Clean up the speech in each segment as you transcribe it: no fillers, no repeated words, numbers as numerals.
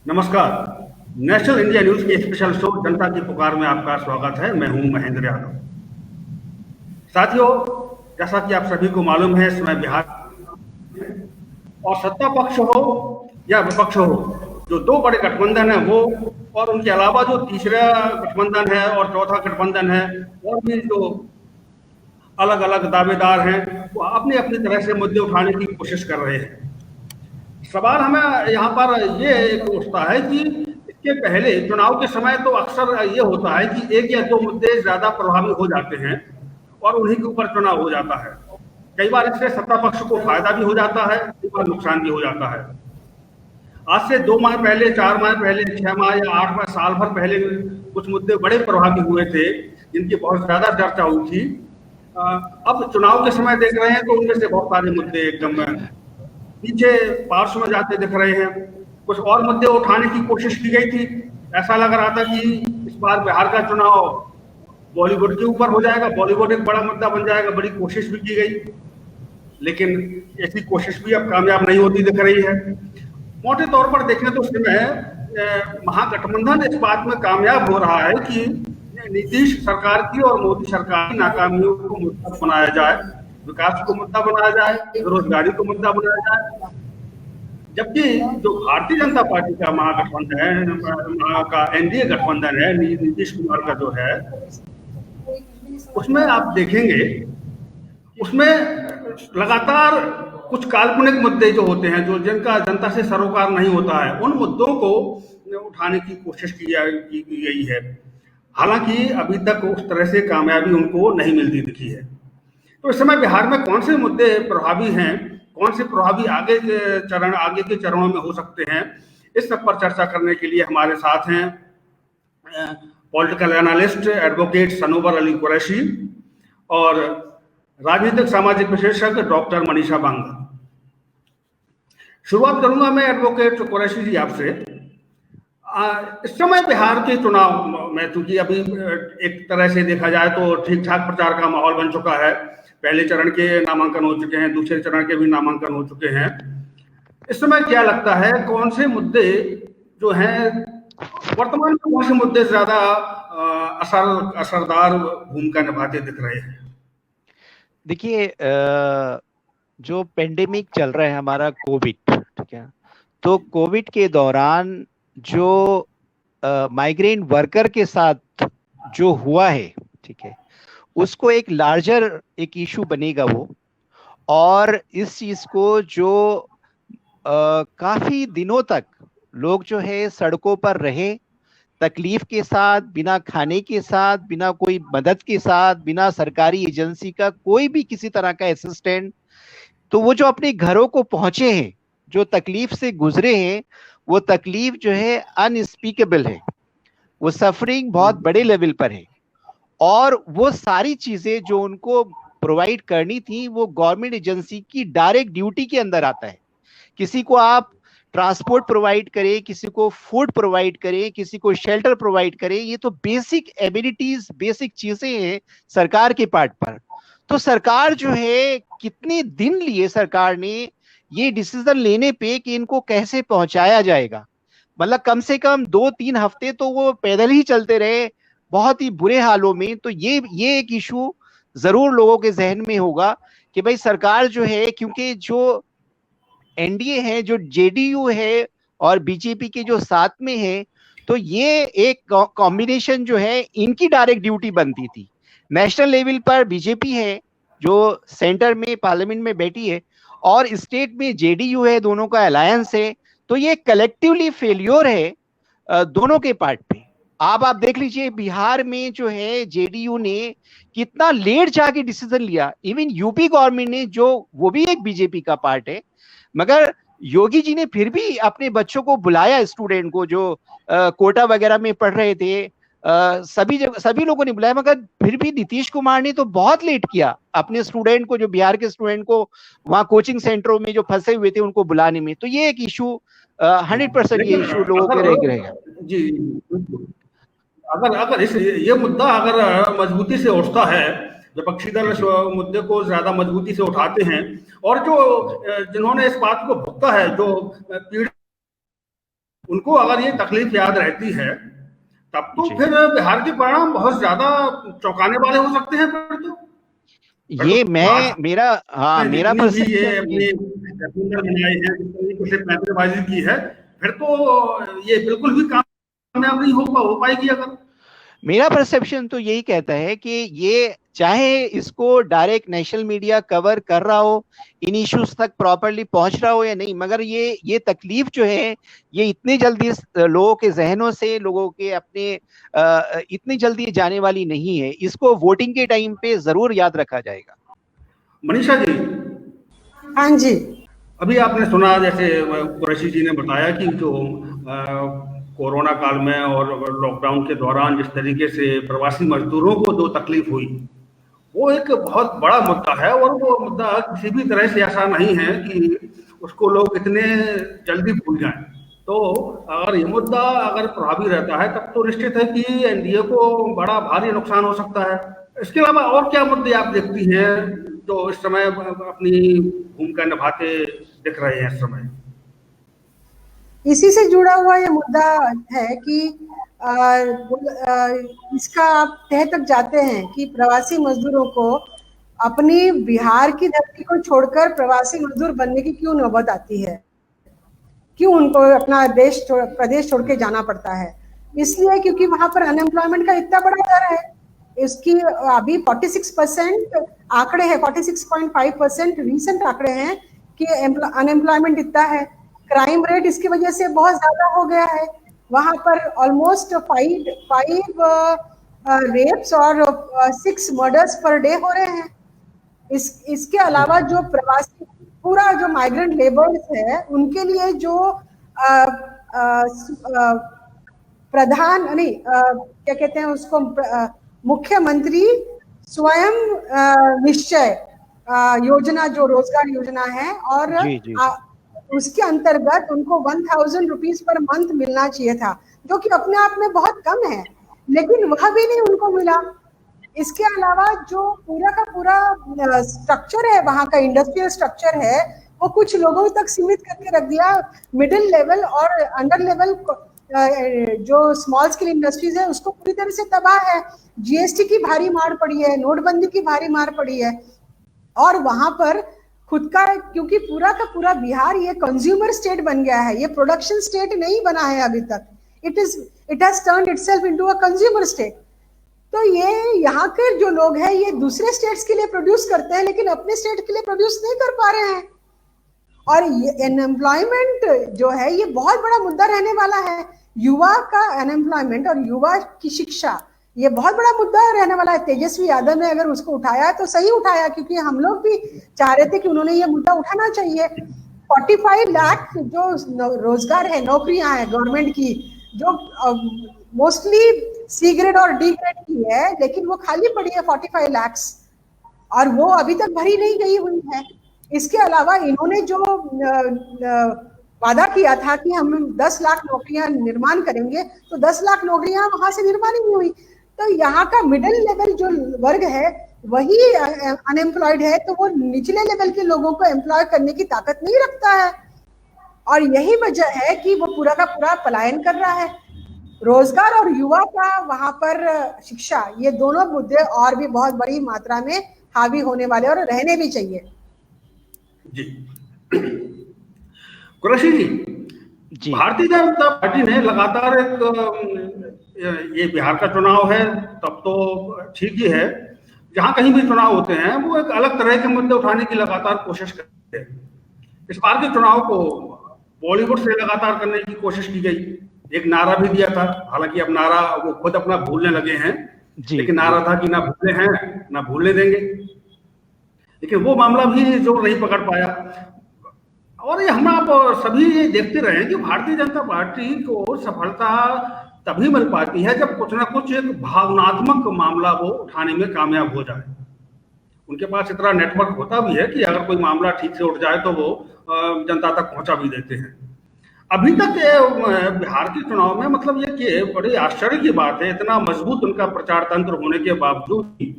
नमस्कार। National India news के special show जनता की पुकार में आपका स्वागत है। मैं हूं महेंद्र यादव। साथियों, जैसा कि आप सभी को मालूम है, इस समय बिहार और सत्ता पक्ष हो या विपक्ष हो, जो दो बड़े गठबंधन है वो, और उनके अलावा जो तीसरा गठबंधन है और चौथा गठबंधन है, और भी जो अलग अलग दावेदार हैं, वो अपनी अपनी तरह से मुद्दे उठाने की कोशिश कर रहे हैं। सवाल हमें यहाँ पर ये एक उठता है कि इसके पहले चुनाव के समय तो अक्सर ये होता है कि एक या दो मुद्दे ज्यादा प्रभावी हो जाते हैं और उन्हीं के ऊपर चुनाव हो जाता है। कई बार इससे सत्ता पक्ष को फायदा भी हो जाता है, कई बार नुकसान भी हो जाता है। आज से 2 माह पहले, 4 माह पहले, 6 माह या 8 माह, साल भर पहले कुछ मुद्दे बड़े प्रभावी हुए थे जिनकी बहुत ज्यादा चर्चा हुई थी। अब चुनाव के समय देख रहे हैं तो उनमें से बहुत सारे मुद्दे एकदम पीछे पार्श्व में जाते दिख रहे हैं। कुछ और मुद्दे उठाने की कोशिश की गई थी। ऐसा लग रहा था कि इस बार बिहार का चुनाव बॉलीवुड के ऊपर हो जाएगा, बॉलीवुड एक बड़ा मुद्दा बन जाएगा। बड़ी कोशिश भी की गई, लेकिन ऐसी कोशिश भी अब कामयाब नहीं होती दिख रही है। मोटे तौर पर देखें तो इस समय महागठबंधन इस बात में कामयाब हो रहा है कि नीतीश सरकार की और मोदी सरकार की नाकामियों को मुद्दा बनाया जाए, विकास को मुद्दा बनाया जाए, बेरोजगारी को मुद्दा बनाया जाए। जबकि जो भारतीय जनता पार्टी का महागठबंधन है, का एनडीए गठबंधन है, नीतीश कुमार का जो है, उसमें आप देखेंगे उसमें लगातार कुछ काल्पनिक मुद्दे जो होते हैं, जो जिनका जनता से सरोकार नहीं होता है, उन मुद्दों को उठाने की कोशिश की गई है। हालांकि अभी तक उस तरह से कामयाबी उनको नहीं मिलती दिखी है। तो इस समय बिहार में कौन से मुद्दे प्रभावी हैं, कौन से प्रभावी आगे के चरणों में हो सकते हैं, इस सब पर चर्चा करने के लिए हमारे साथ हैं पॉलिटिकल एनालिस्ट एडवोकेट सनोवर अली कुरैशी और राजनीतिक सामाजिक विशेषज्ञ डॉक्टर मनीषा बांगा। शुरुआत करूंगा मैं एडवोकेट कुरैशी जी आपसे। इस समय बिहार के चुनाव में, चूंकि अभी एक तरह से देखा जाए तो ठीक ठाक प्रचार का माहौल बन चुका है। पहले चरण के नामांकन हो चुके हैं, दूसरे चरण के भी नामांकन हो चुके हैं। इस समय क्या लगता है, कौन से मुद्दे जो हैं वर्तमान में, कौन से मुद्दे ज्यादा असरदार भूमिका निभाते दिख रहे हैं? देखिए, जो पेंडेमिक चल रहा है हमारा कोविड, ठीक है, तो कोविड के दौरान जो माइग्रेंट वर्कर के साथ जो हुआ है, ठीक है, उसको एक लार्जर एक इशू बनेगा वो। और इस चीज को जो काफी दिनों तक लोग जो है सड़कों पर रहे, तकलीफ के साथ, बिना खाने के साथ, बिना कोई मदद के साथ, बिना सरकारी एजेंसी का कोई भी किसी तरह का असिस्टेंट, तो वो जो अपने घरों को पहुंचे हैं, जो तकलीफ से गुजरे हैं, वो तकलीफ जो है अनस्पीकेबल है। वो सफरिंग बहुत बड़े लेवल पर है। और वो सारी चीजें जो उनको प्रोवाइड करनी थी, वो गवर्नमेंट एजेंसी की डायरेक्ट ड्यूटी के अंदर आता है। किसी को आप ट्रांसपोर्ट प्रोवाइड करें, किसी को फूड प्रोवाइड करें, किसी को शेल्टर प्रोवाइड करें, ये तो बेसिक एबिलिटीज, बेसिक चीजें हैं सरकार के पार्ट पर। तो सरकार जो है, कितने दिन लिए सरकार ने ये डिसीजन लेने पे कि इनको कैसे पहुंचाया जाएगा। मतलब कम से कम 2-3 हफ्ते तो वो पैदल ही चलते रहे, बहुत ही बुरे हालों में। तो ये एक इशू जरूर लोगों के जहन में होगा कि भाई सरकार जो है, क्योंकि जो एनडीए है, जो जेडीयू है और बीजेपी के जो साथ में है, तो ये एक कॉम्बिनेशन जो है, इनकी डायरेक्ट ड्यूटी बनती थी। नेशनल लेवल पर बीजेपी है जो सेंटर में पार्लियामेंट में बैठी है, और स्टेट में जेडीयू है, दोनों का अलायंस है। तो ये कलेक्टिवली फेल्योर है दोनों के पार्ट पे। आप देख लीजिए, बिहार में जो है जेडीयू ने कितना लेट जाके डिसीजन लिया। इवन यूपी गवर्नमेंट ने, जो वो भी एक बीजेपी का पार्ट है, मगर योगी जी ने फिर भी अपने बच्चों को बुलाया, स्टूडेंट को जो कोटा वगैरह में पढ़ रहे थे, सभी लोगों ने बुलाया। मगर फिर भी नीतीश कुमार ने तो बहुत लेट किया अपने स्टूडेंट को, जो बिहार के स्टूडेंट को वहां कोचिंग सेंटरों में जो फंसे हुए थे उनको बुलाने में। तो ये एक इशू 100% ये इशू लोगों के रहेगा। जी, अगर ये मुद्दा अगर मजबूती से उठता है, विपक्षी दल इस मुद्दे को ज्यादा मजबूती से उठाते हैं, और जो जिन्होंने इस बात को भुगता है, जो पीड़ित उनको अगर ये तकलीफ याद रहती है तब तो जी। फिर बिहार के परिणाम बहुत ज्यादा चौंकाने वाले हो सकते हैं। ये मैं भाजपा मेरा जितनी भी ये परसेप्शन ये अपनी गठबंधन बनाए हैं, जितनी कुछ पैंतरेबाजी की है, फिर तो ये बिल्कुल भी कामयाब नहीं हो पाएगी। अगर मेरा परसेप्शन तो यही कहता है कि ये चाहे इसको डायरेक्ट नेशनल मीडिया कवर कर रहा हो, इन इश्यूज तक प्रॉपरली पहुंच रहा हो या नहीं, मगर ये तकलीफ जो है ये इतनी जल्दी लोगों के जहनों से, लोगों के अपने इतनी जल्दी जाने वाली नहीं है। इसको वोटिंग के टाइम पे जरूर याद रखा जाएगा। मनीषा जी, हाँ जी, अभी आपने सुना जैसे कुरैशी जी ने बताया कि जो कोरोना काल में और लॉकडाउन के दौरान जिस तरीके से प्रवासी मजदूरों को जो तकलीफ हुई, वो एक बहुत बड़ा मुद्दा है और वो मुद्दा किसी भी तरह से ऐसा नहीं है कि उसको लोग इतने जल्दी भूल जाएं। तो अगर ये मुद्दा अगर प्रभावी रहता है तब तो निश्चित है कि एनडीए को बड़ा भारी नुकसान हो सकता है। इसके अलावा और क्या मुद्दे आप देखती हैं जो इस समय अपनी भूमिका निभाते दिख रहे हैं इस समय? इसी से जुड़ा हुआ ये मुद्दा है कि इसका आप तह तक जाते हैं कि प्रवासी मजदूरों को अपनी बिहार की धरती को छोड़कर प्रवासी मजदूर बनने की क्यों नौबत आती है, क्यों उनको अपना प्रदेश छोड़ के जाना पड़ता है? इसलिए क्योंकि वहां पर अनएम्प्लॉयमेंट का इतना बड़ा दर है। इसकी अभी 46% आंकड़े हैं, 46.5% रीसेंट आंकड़े हैं कि अनएम्प्लॉयमेंट इतना है। क्राइम रेट इसकी वजह से बहुत ज्यादा हो गया है। वहां पर ऑलमोस्ट 5 रेप्स और 6 मर्डर्स पर डे हो रहे हैं। इसके अलावा जो प्रवासी पूरा जो माइग्रेंट लेबर्स है उनके लिए जो प्रधान नहीं क्या कहते हैं उसको, मुख्यमंत्री स्वयं निश्चय योजना जो रोजगार योजना है, और जी। उसके अंतर्गत उनको 1000 रुपीज पर मंथ मिलना चाहिए था, जो कि अपने आप में बहुत कम है, लेकिन वह भी नहीं उनको मिला। इसके अलावा जो पूरा का पूरा स्ट्रक्चर है वहां का, इंडस्ट्रियल स्ट्रक्चर है, वो कुछ लोगों तक सीमित करके रख दिया। मिडिल लेवल और अंडर लेवल जो स्मॉल स्केल इंडस्ट्रीज है उसको पूरी तरह से तबाह है। जीएसटी की भारी मार पड़ी है, नोटबंदी की भारी मार पड़ी है, और वहां पर खुद का, क्योंकि पूरा का पूरा बिहार ये कंज्यूमर स्टेट बन गया है, ये प्रोडक्शन स्टेट नहीं बना है अभी तक। It has turned itself into a consumer state. तो ये यहाँ के जो लोग हैं ये दूसरे स्टेट्स के लिए प्रोड्यूस करते हैं, लेकिन अपने स्टेट के लिए प्रोड्यूस नहीं कर पा रहे हैं। और ये अनएम्प्लॉयमेंट जो है ये बहुत बड़ा मुद्दा रहने वाला है। युवा का अनएम्प्लॉयमेंट और युवा की शिक्षा ये बहुत बड़ा मुद्दा रहने वाला है। तेजस्वी यादव ने अगर उसको उठाया तो सही उठाया, क्योंकि हम लोग भी चाह रहे थे कि उन्होंने ये मुद्दा उठाना चाहिए। 45 लाख जो रोजगार है, नौकरियां हैं गवर्नमेंट की, जो मोस्टली सी ग्रेड और डी ग्रेड की है, लेकिन वो खाली पड़ी है 45 लाख, और वो अभी तक भरी नहीं गई हुई है। इसके अलावा इन्होंने जो वादा किया था कि हम 10 लाख नौकरियां निर्माण करेंगे, तो 10 लाख नौकरियां वहां से निर्माण ही नहीं हुई। तो यहाँ का मिडिल लेवल जो वर्ग है वही अनएम्प्लॉयड है, तो वो निचले लेवल के लोगों को एम्प्लॉय करने की ताकत नहीं रखता है, और यही वजह है कि वो पूरा का पूरा पलायन कर रहा है। रोजगार और युवा का वहां पर शिक्षा, ये दोनों मुद्दे और भी बहुत बड़ी मात्रा में हावी होने वाले और रहने भी चाहिए। जी कुरैशी जी, भारतीय जनता पार्टी ने लगातार ये बिहार का चुनाव है तब तो ठीक ही है, जहां कहीं भी चुनाव होते हैं वो एक अलग तरह के मुद्दे उठाने की लगातार कोशिश करते हैं। इस बार के चुनाव को बॉलीवुड से लगातार करने की कोशिश की गई। एक नारा भी दिया था, हालांकि अब नारा वो खुद अपना भूलने लगे हैं, लेकिन नारा था कि ना भूले हैं ना भूलने देंगे, लेकिन वो मामला भी जोर नहीं पकड़ पाया। और ये हम आप सभी ये देखते रहे कि भारतीय जनता पार्टी को सफलता तभी मिल पाती है जब कुछ ना कुछ एक भावनात्मक मामला वो उठाने में कामयाब हो जाए। उनके पास इतना नेटवर्क होता भी है कि अगर कोई मामला ठीक से उठ जाए तो वो जनता तक पहुंचा भी देते हैं। अभी तक बिहार के चुनाव में मतलब ये कि बड़ी आश्चर्य की बात है, इतना मजबूत उनका प्रचार तंत्र होने के बावजूद भी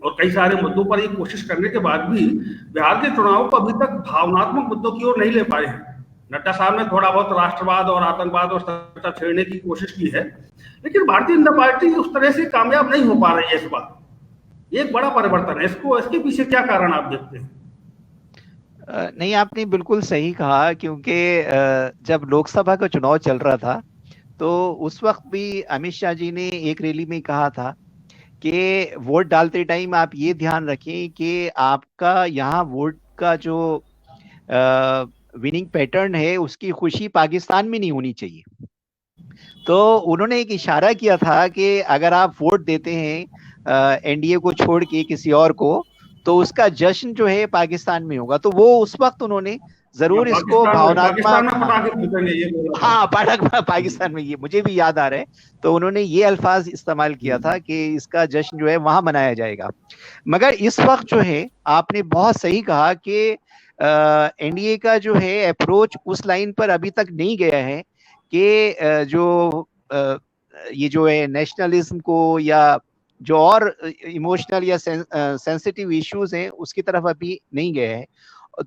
और कई सारे मुद्दों पर ये कोशिश करने के बाद भी बिहार के चुनाव को अभी तक भावनात्मक मुद्दों की ओर नहीं ले पाए हैं। नड्डा साहब ने थोड़ा बहुत राष्ट्रवाद और आतंकवाद और सत्ता छेड़ने की कोशिश की है, लेकिन भारतीय जनता पार्टी उस तरह से कामयाब नहीं हो पा रही है इस बार। ये एक बड़ा परिवर्तन है, इसको इसके पीछे क्या कारण आप देखते हैं? नहीं, आपने बिल्कुल सही कहा, क्योंकि जब लोकसभा का चुनाव चल रहा था तो उस वक्त भी अमित शाह जी ने एक रैली में कहा था कि वोट डालते टाइम आप ये ध्यान रखें कि आपका यहाँ वोट का जो विनिंग पैटर्न है उसकी खुशी पाकिस्तान में नहीं होनी चाहिए। तो उन्होंने एक इशारा किया था कि अगर आप वोट देते हैं एनडीए को छोड़ के किसी और को, तो उसका जश्न जो है पाकिस्तान में होगा। तो वो उस वक्त उन्होंने जरूर इसको भावनात्मक, हाँ पाकिस्तान में, ये मुझे भी याद आ रहा है, तो उन्होंने ये अल्फाज इस्तेमाल किया था कि इसका जश्न जो है वहां मनाया जाएगा। मगर इस वक्त जो है आपने बहुत सही कहा कि एनडीए का जो है अप्रोच उस लाइन पर अभी तक नहीं गया है कि जो ये जो है नेशनलिज्म को या जो और इमोशनल या सेंसिटिव इश्यूज हैं उसकी तरफ अभी नहीं गए हैं।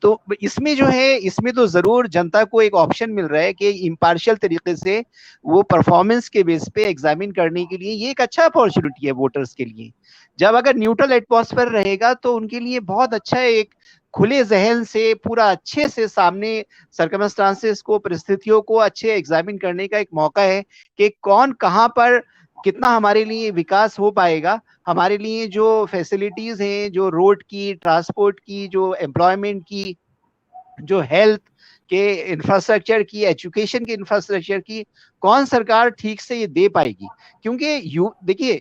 तो इसमें जो है, इसमें तो जरूर जनता को एक ऑप्शन मिल रहा है कि इम्पार्शियल तरीके से वो परफॉर्मेंस के बेस पे एग्जामिन करने के लिए ये एक अच्छा अपॉर्चुनिटी है वोटर्स के लिए। जब अगर न्यूट्रल एटमॉस्फेयर रहेगा तो उनके लिए बहुत अच्छा एक खुले जहन से पूरा अच्छे से सामने सर्कमस्टांसेस को, परिस्थितियों को अच्छे एग्जामिन करने का एक मौका है कि कौन कहाँ पर कितना हमारे लिए विकास हो पाएगा, हमारे लिए जो फैसिलिटीज हैं, जो रोड की, ट्रांसपोर्ट की, जो एम्प्लॉयमेंट की, जो हेल्थ के इंफ्रास्ट्रक्चर की, एजुकेशन के इंफ्रास्ट्रक्चर की, कौन सरकार ठीक से ये दे पाएगी। क्योंकि देखिए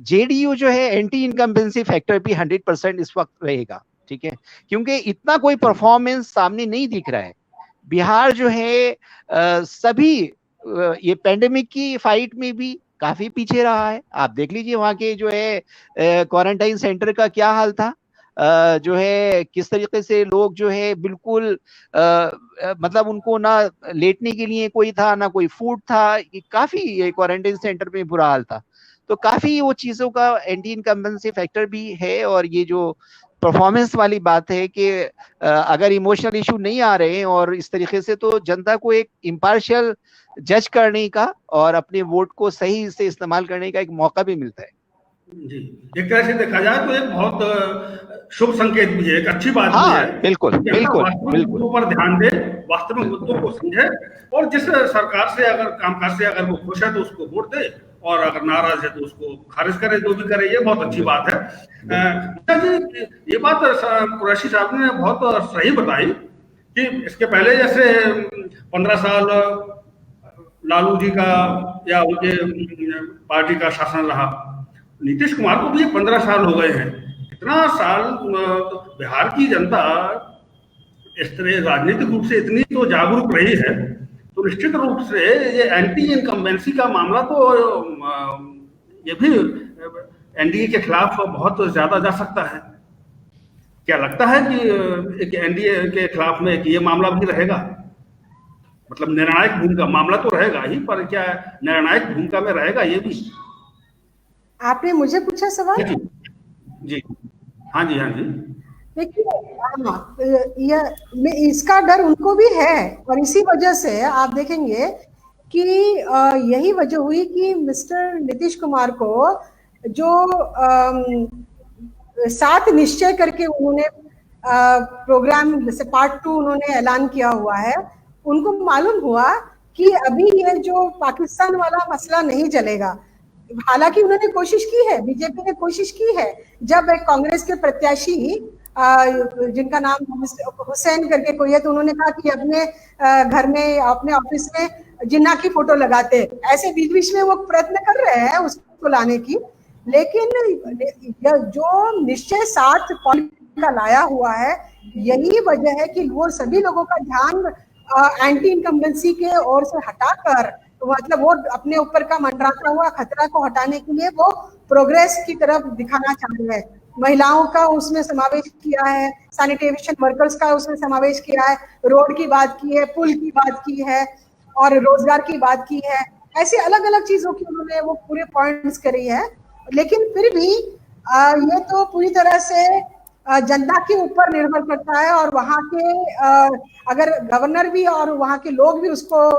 जेडीयू जो है एंटी इनकम्बेंसी फैक्टर भी 100% इस वक्त रहेगा, ठीक है, क्योंकि इतना कोई परफॉर्मेंस सामने नहीं दिख रहा है। बिहार जो है सभी ये पेंडेमिक की फाइट में भी काफी पीछे रहा है। आप देख लीजिए वहां के जो है क्वारंटाइन सेंटर का क्या हाल था, जो है किस तरीके से लोग जो है बिल्कुल मतलब उनको ना लेटने के लिए कोई था, ना कोई फूड था, काफी क्वारंटाइन सेंटर में बुरा हाल था। तो काफी वो चीजों का एंटी इनकम्बेंसी फैक्टर भी है। और ये जो परफॉर्मेंस वाली बात है कि अगर इमोशनल इशू नहीं आ रहे हैं और इस तरीके से, तो जनता को एक इम्पार्शियल जज करने का और अपने वोट को सही से इस्तेमाल करने का एक मौका भी मिलता है। जी, एक तरह से देखा जाए तो एक बहुत शुभ संकेत भी है, एक अच्छी बात भी है। बिल्कुल बिल्कुल वास्तविक मुद्दों पर ध्यान दे, वास्तविक मुद्दों को समझे, और जिस सरकार से अगर कामकाज से अगर वो खुश है तो उसको वोट दे, और अगर नाराज है तो उसको खारिज करे, जो भी करे, ये बहुत अच्छी बात है। ये बात कुरैशी साहब ने बहुत सही बताई कि इसके पहले जैसे 15 साल लालू जी का या उनके पार्टी का शासन रहा, नीतीश कुमार को भी 15 साल हो गए हैं। इतना साल बिहार की जनता इस तरह राजनीतिक रूप से इतनी तो जागरूक रही है, तो निश्चित रूप से ये एंटी इनकम्बेंसी का मामला तो ये भी एनडीए के खिलाफ बहुत ज्यादा जा सकता है। क्या लगता है कि एक एनडीए के खिलाफ में ये मामला भी रहेगा? मतलब निर्णायक भूमिका, मामला तो रहेगा ही, पर क्या निर्णायक भूमिका में रहेगा ये भी? आपने मुझे पूछा सवाल? जी हाँ जी, हाँ जी। देखिए इसका डर उनको भी है, और इसी वजह से आप देखेंगे कि यही वजह हुई कि मिस्टर नीतीश कुमार को जो 7 निश्चय करके उन्होंने प्रोग्राम जैसे पार्ट 2 उन्होंने ऐलान किया हुआ है, उनको मालूम हुआ कि अभी ये जो पाकिस्तान वाला मसला नहीं चलेगा। हालांकि उन्होंने कोशिश की है, बीजेपी ने कोशिश की है, जब एक कांग्रेस के प्रत्याशी जिनका नाम हुसैन करके कोई है, तो उन्होंने कहा कि अपने घर में, अपने ऑफिस में जिन्ना की फोटो लगाते, ऐसे बीच बीच में वो प्रयत्न कर रहे हैं उसको लाने की। लेकिन जो निश्चय 7 पॉइंट का लाया हुआ है, यही वजह है कि वो सभी लोगों का ध्यान एंटी इनकम्बेंसी के ओर से हटाकर, मतलब वो अपने ऊपर का मंडराता हुआ खतरा को हटाने के लिए वो प्रोग्रेस की तरफ दिखाना चाह रहे हैं। महिलाओं का उसमें समावेश किया है, सैनिटेशन वर्कर्स का उसमें समावेश किया है, रोड की बात की है, पुल की बात की है, और रोजगार की बात की है। ऐसे अलग अलग चीजों की उन्होंने वो पूरे पॉइंट्स करी है। लेकिन फिर भी ये तो पूरी तरह से जनता के ऊपर निर्भर करता है, और वहाँ के अगर गवर्नर भी और वहाँ के लोग भी उसको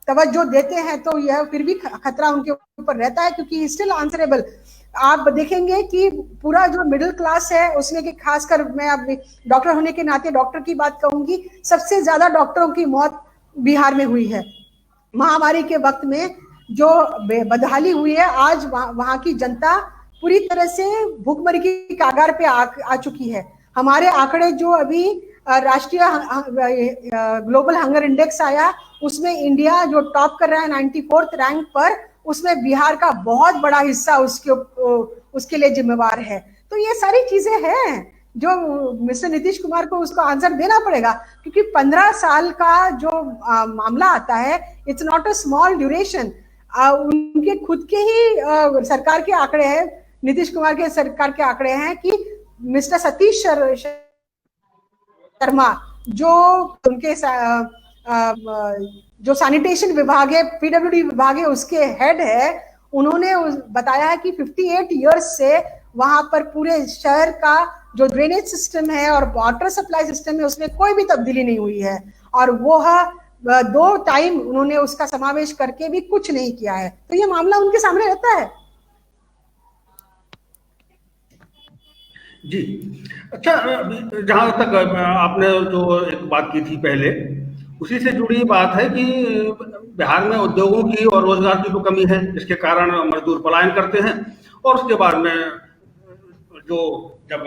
तवज्जो देते हैं तो यह फिर भी खतरा उनके ऊपर रहता है, क्योंकि स्टिल आंसरेबल। आप देखेंगे कि पूरा जो मिडिल क्लास है उसमें, कि खासकर मैं अब डॉक्टर होने के नाते डॉक्टर की बात कहूंगी, सबसे ज्यादा डॉक्टरों की मौत बिहार में हुई है। महामारी के वक्त में जो बदहाली हुई है, आज वहां की जनता पूरी तरह से भूखमरी की कागार पे आ चुकी है। हमारे आंकड़े जो अभी राष्ट्रीय ग्लोबल हंगर इंडेक्स आया, उसमें इंडिया जो टॉप कर रहा है 94th रैंक पर, उसमें बिहार का बहुत बड़ा हिस्सा उसके लिए जिम्मेवार है। तो ये सारी चीजें हैं जो मिस्टर नीतीश कुमार को उसको आंसर देना पड़ेगा, क्योंकि 15 साल का जो मामला आता है, it's not a small duration. उनके खुद के ही सरकार के आंकड़े हैं, नीतीश कुमार के सरकार के आंकड़े हैं कि मिस्टर सतीश शर्मा जो उनके जो सैनिटेशन विभाग है, पीडब्ल्यूडी विभाग है, उसके हेड है, उन्होंने बताया है कि 58 इयर्स से वहां पर पूरे शहर का जो ड्रेनेज सिस्टम है और वाटर सप्लाई सिस्टम है उसमें कोई भी तब्दीली नहीं हुई है, और वो 2 टाइम उन्होंने उसका समावेश करके भी कुछ नहीं किया है। तो ये मामला उनके सामने रहता है। जी, अच्छा, जहां तक आपने जो एक बात की थी पहले, उसी से जुड़ी बात है कि बिहार में उद्योगों की और रोजगार की तो कमी है, जिसके कारण मजदूर पलायन करते हैं, और उसके बाद में जो जब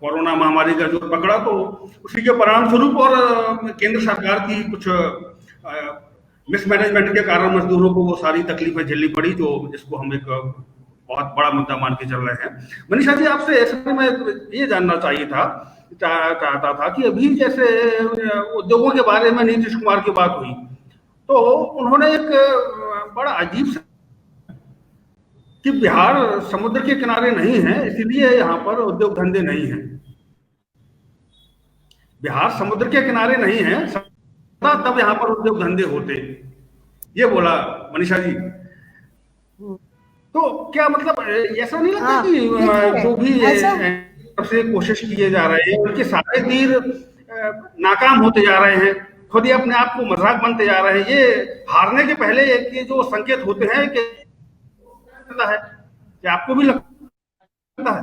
कोरोना महामारी का जो पकड़ा तो उसी के परिणाम स्वरूप और केंद्र सरकार की कुछ मिसमैनेजमेंट के कारण मजदूरों को वो सारी तकलीफें झेलनी पड़ी, जो जिसको हम एक बहुत बड़ा मुद्दा मान के चल रहे हैं। मनीषा जी, आपसे ऐसे में ये जानना चाहता था कि अभी जैसे उद्योगों के बारे में नीतीश कुमार की बात हुई, तो उन्होंने एक बड़ा अजीब सा कि बिहार समुद्र के किनारे नहीं है, इसलिए यहाँ पर उद्योग धंधे नहीं हैं। बिहार समुद्र के किनारे नहीं है, तब यहाँ पर उद्योग धंधे होते, ये बोला मनीषा जी। तो क्या मतलब ऐसा नहीं लगता कि जो भी से कोशिश किए जा रहे हैं उनके सारे तीर नाकाम होते जा रहे हैं, खुद ही अपने आप को मजाक बनते जा रहे हैं? ये हारने के पहले एक जो संकेत होते हैं कि है, क्या आपको भी लगता है?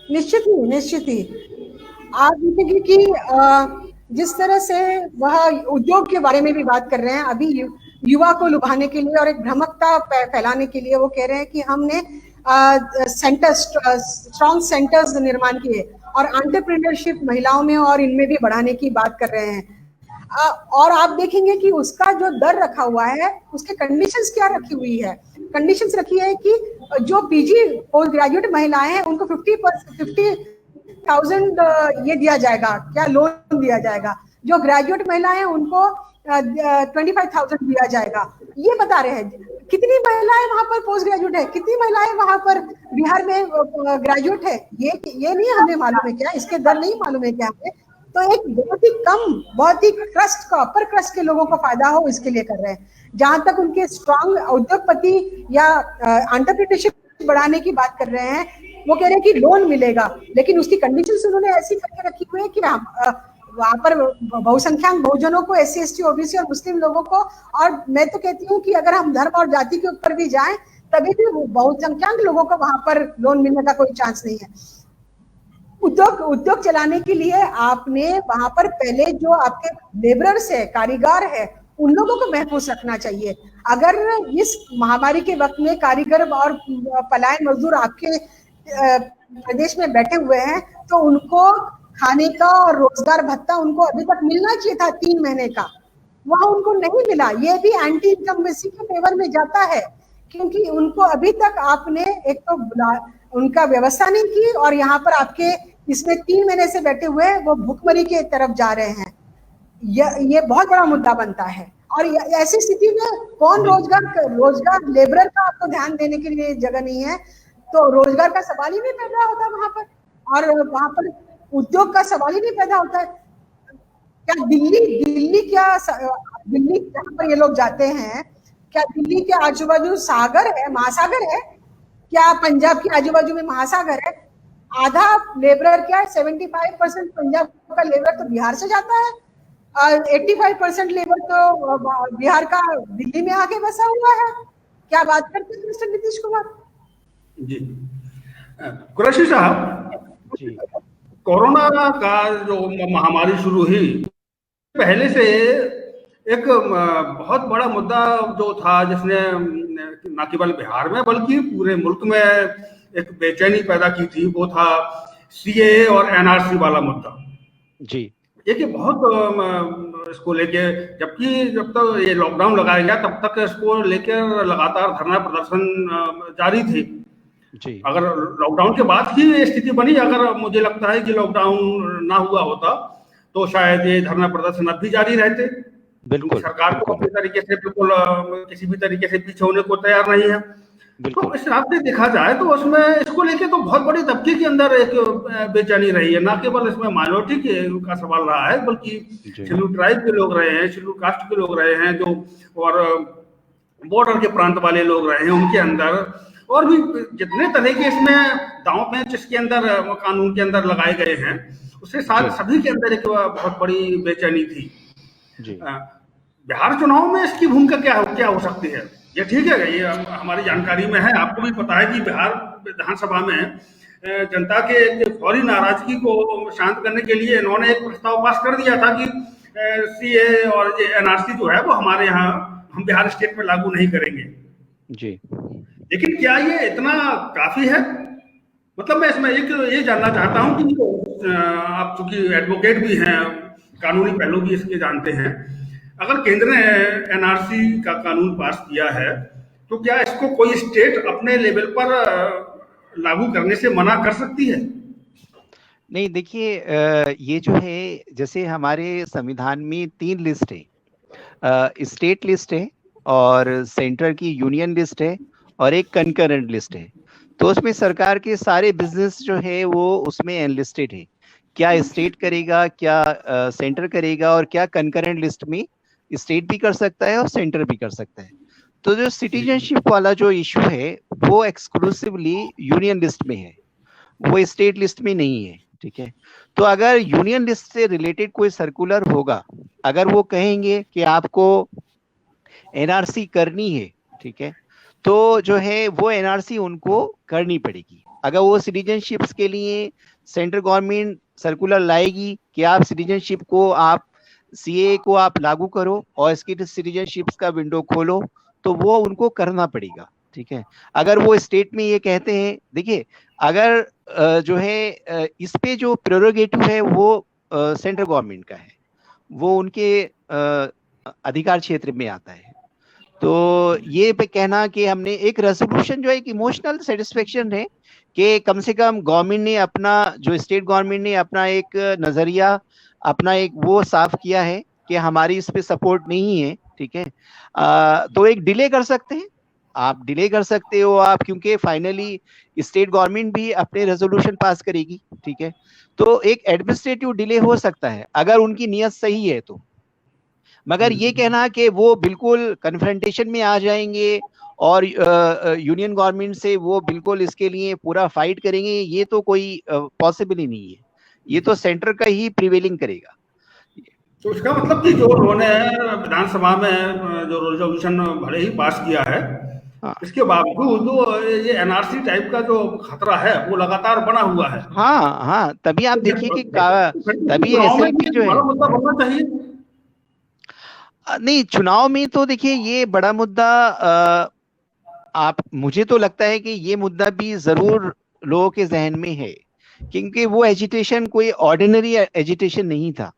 निश्चित ही आप देखेंगे कि जिस तरह से वह उद्योग के बारे में भी बात कर रहे हैं, अभी युवा को लुभाने के लिए और एक भ्रमकता फैलाने के लिए वो कह रहे हैं कि हमने स्ट्रॉन्ग सेंटर्स निर्माण किए और एंटरप्रेन्योरशिप महिलाओं में और इनमें भी बढ़ाने की बात कर रहे हैं। और आप देखेंगे कि उसका जो दर रखा हुआ है, उसके कंडीशंस क्या रखी हुई है? कंडीशंस रखी है कि जो पीजी पोस्ट ग्रेजुएट महिलाएं हैं उनको 50,000 ये दिया जाएगा, क्या लोन दिया जाएगा। जो ग्रेजुएट महिलाएं हैं उनको 25,000 दिया जाएगा। ये बता रहे हैं। कितनी महिलाएं वहां पर पोस्ट ग्रेजुएट है, कितनी महिलाएं वहां पर बिहार में ग्रेजुएट है, ये नहीं हमें मालूम है क्या? इसके दर नहीं मालूम है क्या हमें? तो एक बहुत ही कम, बहुत ही क्रस्ट का, अपर क्रस्ट के लोगों को फायदा हो इसके लिए कर रहे हैं। जहां तक उनके स्ट्रॉन्ग उद्योगपति या एंटरप्रेन्योरशिप बढ़ाने की बात कर रहे हैं, वो कह रहे हैं कि लोन मिलेगा, लेकिन उसकी कंडीशंस उन्होंने ऐसी करके रखी हुई है कि वहां पर बहुसंख्यक बहुजनों को, SC ST OBC और मुस्लिम लोगों को, और मैं तो कहती हूँ कि अगर हम धर्म और जाति के ऊपर भी जाएं तभी भी बहुसंख्यक लोगों को वहां पर लोन मिलने का कोई चांस नहीं है। उद्योग चलाने के लिए आपने वहां पर पहले जो आपके लेबरर्स है, कारीगर है, उन लोगों को महफूज रखना चाहिए। अगर इस महामारी के वक्त में कारीगर और पलायन मजदूर आपके प्रदेश में बैठे हुए हैं, तो उनको खाने का और रोजगार भत्ता उनको अभी तक मिलना चाहिए था 3 महीने का, वहां उनको नहीं मिला। ये भी एंटी इनकम्बेंसी के फेवर में जाता है, क्योंकि उनको अभी तक आपने एक तो उनका व्यवस्था नहीं की, और यहाँ पर आपके इसमें 3 महीने से बैठे हुए वो भूखमरी के तरफ जा रहे हैं। ये बहुत बड़ा मुद्दा बनता है। और ऐसी स्थिति में कौन रोजगार लेबरर का आपको ध्यान देने के लिए जगह नहीं है, तो रोजगार का सवाल ही नहीं पैदा होता वहां पर, और वहां पर उद्योग का सवाल ही नहीं पैदा होता है। क्या दिल्ली जहाँ पर ये लोग जाते हैं, क्या दिल्ली के आजू बाजू सागर है, महासागर है? क्या पंजाब के आजू बाजू में महासागर है? आधा लेबरर क्या है, 75% पंजाब का लेबर तो बिहार से जाता है और 85% लेबर तो बिहार का दिल्ली में आके बसा हुआ है। क्या बात करते हैं मिस्टर नीतीश कुमार जी। कुरैशी साहब, जी कोरोना का जो महामारी शुरू हुई, पहले से एक बहुत बड़ा मुद्दा जो था, जिसने न केवल बिहार में बल्कि पूरे मुल्क में एक बेचैनी पैदा की थी, वो था सीएए और एनआरसी वाला मुद्दा। जी देखिए, बहुत इसको लेके, जब तक ये लॉकडाउन लगाया गया तब तक इसको लेकर लगातार धरना प्रदर्शन जारी थे। जी अगर लॉकडाउन के बाद ही ये स्थिति बनी, अगर मुझे लगता है कि लॉकडाउन ना हुआ होता तो शायद ये धरना प्रदर्शन अब भी जारी रहते, क्योंकि बिल्कुल सरकार को बिल्कुल अपने तरीके से बिल्कुल किसी भी तरीके से पीछे होने को तैयार नहीं है। तो बिल्कुल इस हिसाब से देखा जाए तो उसमें इसको लेके तो बहुत बड़ी तबके के अंदर एक बेचैनी रही है। ना केवल इसमें माइनॉरिटी का सवाल रहा है, बल्कि जी शेड्यूल ट्राइब के लोग रहे हैं, शेड्यूल कास्ट के लोग रहे हैं, जो और बॉर्डर के प्रांत वाले लोग रहे हैं, उनके अंदर और भी जितने तरह के इसमें दांव पेंच इसके अंदर कानून के अंदर लगाए गए हैं, उसके साथ जी सभी के अंदर एक बहुत बड़ी बेचैनी थी। जी बिहार चुनाव में इसकी भूमिका क्या हो सकती है? ये ठीक है, ये हमारी जानकारी में है, आपको भी पता है कि बिहार विधानसभा में जनता के एक फौरी नाराजगी को शांत करने के लिए इन्होंने एक प्रस्ताव पास कर दिया था कि सीए और ये एनआरसी जो है वो हमारे यहाँ, हम बिहार स्टेट में लागू नहीं करेंगे। जी लेकिन क्या ये इतना काफी है? मतलब मैं इसमें एक ये जानना चाहता हूँ कि आप चूंकि एडवोकेट भी हैं, कानूनी पहलू भी इसके जानते हैं, अगर केंद्र ने एनआरसी का कानून पास किया है तो क्या इसको कोई स्टेट अपने लेवल पर लागू करने से मना कर सकती है? नहीं, देखिए ये जो है, जैसे हमारे संविधान में 3 लिस्ट है, स्टेट लिस्ट है और सेंटर की यूनियन लिस्ट है और एक कंकरेंट लिस्ट है। तो उसमें सरकार के सारे बिजनेस जो है वो उसमें एनलिस्टेड है। क्या स्टेट करेगा, क्या सेंटर करेगा, और क्या कंकरेंट लिस्ट में स्टेट भी कर सकता है और सेंटर भी कर सकता है। तो जो सिटीजनशिप वाला जो इशू है वो एक्सक्लूसिवली यूनियन लिस्ट में है, वो स्टेट लिस्ट में नहीं है। ठीक है, तो अगर यूनियन लिस्ट से रिलेटेड कोई सर्कुलर होगा, अगर वो कहेंगे कि आपको एनआरसी करनी है, ठीक है, तो जो है वो एनआरसी उनको करनी पड़ेगी। अगर वो सिटीजनशिप्स के लिए सेंट्रल गवर्नमेंट सर्कुलर लाएगी कि आप सिटीजनशिप को, आप सीए को आप लागू करो और इसकी सिटीजनशिप्स का विंडो खोलो, तो वो उनको करना पड़ेगा। ठीक है, अगर वो स्टेट में ये कहते हैं, देखिए अगर जो है इस पे जो प्रेरोगेटिव है वो सेंट्रल गवर्नमेंट का है, वो उनके अधिकार क्षेत्र में आता है। तो ये पे कहना कि हमने एक रेजोल्यूशन जो है, एक इमोशनल सेटिस्फेक्शन है कि कम से कम गवर्नमेंट ने अपना, जो स्टेट गवर्नमेंट ने अपना एक नजरिया, अपना एक वो साफ किया है कि हमारी इस पे सपोर्ट नहीं है। ठीक है, तो एक डिले कर सकते हैं, आप डिले कर सकते हो आप, क्योंकि फाइनली स्टेट गवर्नमेंट भी अपने रेजोल्यूशन पास करेगी। ठीक है, तो एक एडमिनिस्ट्रेटिव डिले हो सकता है अगर उनकी नीयत सही है तो। मगर ये कहना कि वो बिल्कुल कन्फ्रंटेशन में आ जाएंगे और यूनियन गवर्नमेंट से वो बिल्कुल इसके लिए पूरा फाइट करेंगे, ये तो कोई पॉसिबल ही नहीं है। ये तो सेंटर का ही प्रिवेलिंग करेगा। तो इसका मतलब कि जो उन्होंने विधानसभा में जो रेजोल्यूशन भले ही पास किया है, हाँ इसके बावजूद ये एनआरसी टाइप का जो खतरा है वो लगातार बना हुआ है। हाँ हाँ, तभी आप देखिए कि तभी चुनाव में एसएलपी जो है, बड़ा मुद्दा बनना चाहिए। नहीं चुनाव में तो देखिए ये बड़ा मुद्दा, आप, मुझे तो लगता है कि ये मुद्दा भी जरूर लोगों के जहन में है, क्योंकि वो एजिटेशन कोई ऑर्डिनरी एजिटेशन नहीं था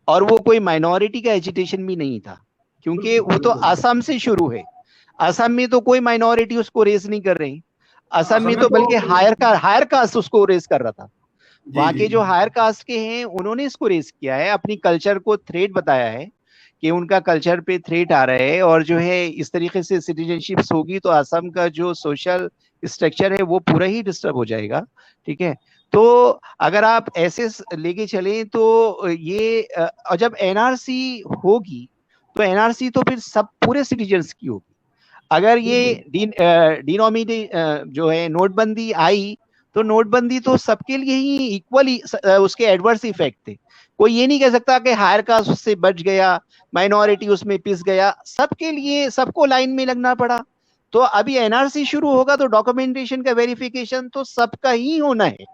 और वो कोई माइनॉरिटी का एजिटेशन भी नहीं था, क्योंकि वो तो आसाम से शुरू है। आसाम में तो कोई माइनॉरिटी उसको रेस नहीं कर रही, आसाम में तो बल्कि हायर कास्ट उसको रेस कर रहा था। वहां के जो हायर कास्ट के हैं उन्होंने इसको रेस किया है, अपनी कल्चर को थ्रेट बताया है कि उनका कल्चर पे थ्रेट आ रहा है, और जो है इस तरीके से सिटीजनशिप्स होगी तो असम का जो सोशल स्ट्रक्चर है वो पूरा ही डिस्टर्ब हो जाएगा। ठीक है, तो अगर आप ऐसे लेके चलें तो ये, और जब एनआरसी होगी तो एनआरसी तो फिर सब पूरे सिटीजन्स की होगी। अगर ये डिनोमिनेट जो है नोटबंदी आई तो नोटबंदी तो सबके लिए ही इक्वली उसके एडवर्स इफेक्ट थे। कोई ये नहीं कह सकता कि हायर कास्ट उससे बच गया, माइनॉरिटी उसमें पिस गया, सबके लिए सबको लाइन में लगना पड़ा। तो अभी एनआरसी शुरू होगा तो डॉक्यूमेंटेशन का वेरिफिकेशन तो सबका ही होना है।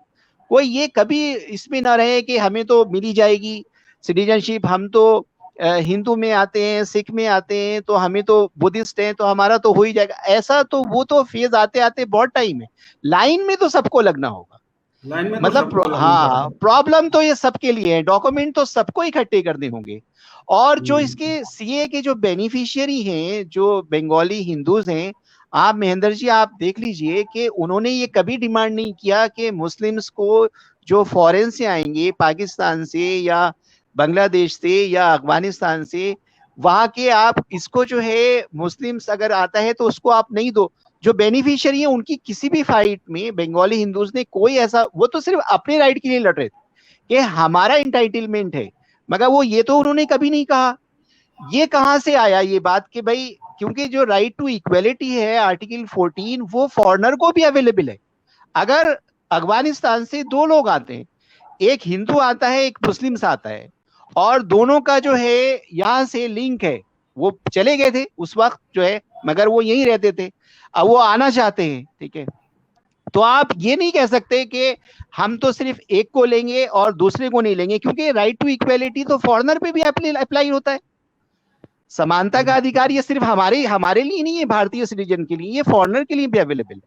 कोई ये कभी इसमें ना रहे कि हमें तो मिली जाएगी सिटीजनशिप, हम तो हिंदू में आते हैं, सिख में आते हैं, तो हमें तो बुद्धिस्ट हैं तो हमारा तो हो ही जाएगा, ऐसा तो वो तो फेज आते आते बहुत टाइम है। लाइन में तो सबको लगना होगा, लाइन में तो मतलब सबको लगना हाँ, पड़ेगा। प्रॉब्लम तो ये सबके लिए है, डॉक्यूमेंट तो सबको इकट्ठे करने होंगे। और जो इसके सीए के जो बेनिफिशियरी हैं, जो बंगाली हिंदूज हैं, आप महेंद्र जी आप देख लीजिए कि उन्होंने ये कभी डिमांड नहीं किया कि मुस्लिम्स को जो फॉरेन से आएंगे, पाकिस्तान से या बांग्लादेश से या अफगानिस्तान से, वहां के आप इसको जो है मुस्लिम्स अगर आता है तो उसको आप नहीं दो। जो बेनिफिशियरी है उनकी किसी भी फाइट में बंगाली हिंदूज ने कोई ऐसा, वो तो सिर्फ अपने राइट के लिए लड़ रहे थे कि हमारा इंटाइटलमेंट है, मगर वो ये तो उन्होंने कभी नहीं कहा। ये कहां से आया ये बात कि भाई, क्योंकि जो राइट टू इक्वेलिटी है आर्टिकल 14 वो फॉरेनर को भी अवेलेबल है। अगर अफगानिस्तान से दो लोग आते हैं, एक हिंदू आता है एक मुस्लिम आता है, और दोनों का जो है यहां से लिंक है, वो चले गए थे उस वक्त जो है, मगर वो यहीं रहते थे, अब वो आना चाहते हैं, ठीक है, तो आप ये नहीं कह सकते कि हम तो सिर्फ एक को लेंगे और दूसरे को नहीं लेंगे, क्योंकि राइट टू इक्वेलिटी तो फॉरेनर पे भी अप्लाई होता है। समानता का अधिकार ये सिर्फ हमारे लिए नहीं है, भारतीय सिटीजन के लिए, ये फॉरेनर के लिए भी अवेलेबल है।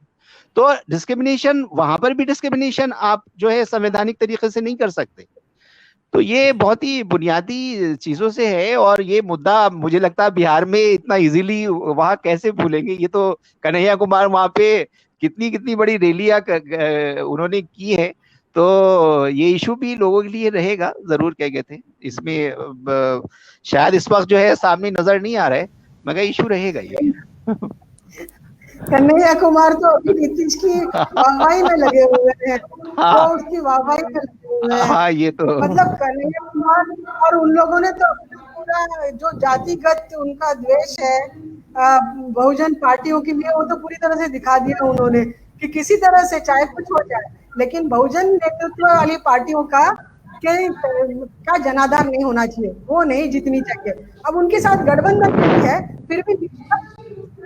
तो डिस्क्रिमिनेशन, वहां पर भी डिस्क्रिमिनेशन आप जो है संवैधानिक तरीके से नहीं कर सकते। तो ये बहुत ही बुनियादी चीजों से है, और ये मुद्दा मुझे लगता है बिहार में इतना इजीली वहां कैसे भूलेंगे। ये तो कन्हैया कुमार वहां पे कितनी कितनी बड़ी रैलियां उन्होंने की है, तो ये इशू भी लोगों के लिए रहेगा जरूर। क्या कहते हैं इसमें, शायद इस वक्त जो है सामने नजर नहीं आ रहा है, मगर इशू रहेगा ये। कन्हैया कुमार तो अभी नीतीश की वाहवाही में लगे हुए हैं, हाँ, वो उसकी वाहवाही में लगे हुए हैं। हाँ ये तो मतलब कन्हैया कुमार और उन लोगों ने तो पूरा जो जातिगत उनका द्वेष है बहुजन पार्टियों के लिए, वो तो पूरी तरह से दिखा दिया उन्होंने कि किसी तरह से चाहे कुछ हो जाए, लेकिन बहुजन नेतृत्व वाली पार्टियों का जनाधार नहीं होना चाहिए, वो नहीं जीतनी चाहिए। अब उनके साथ गठबंधन भी है, फिर भी